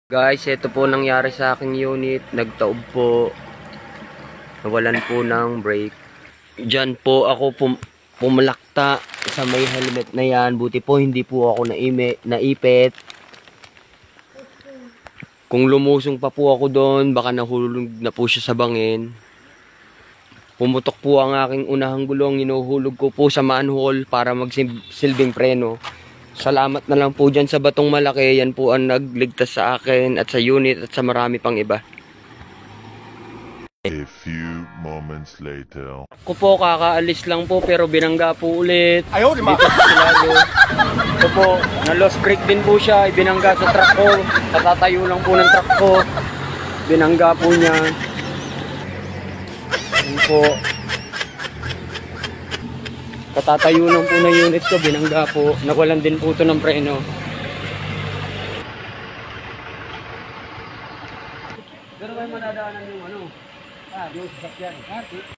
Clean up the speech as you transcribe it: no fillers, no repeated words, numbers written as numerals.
Guys, ito po nangyari sa aking unit. Nagtaob po. Nawalan po ng brake. Diyan po ako pumalakta sa may helmet na yan. Buti po hindi po ako naipit. Kung lumusong pa po ako doon, baka nahulog na po siya sa bangin. Pumutok po ang aking unahang gulong. Inuhulog ko po sa manhole para magsilbing preno. Salamat na lang po dyan sa batong malaki. Yan po ang nagligtas sa akin at sa unit at sa marami pang iba. A few moments later. Ako po kakaalis lang po pero binangga po ulit. Ayaw, lima. Dito sa Silago. Ako po, na-lost brake din po siya. Ibinangga sa truck ko. Katatayo lang po ng truck ko. Binangga po niya. Yan po. Katatayo lang po ng unit ko. Binangga po. Nawalan din po ito ng preno. Pero kayo madadaanan yung ano? Yung sasakyan.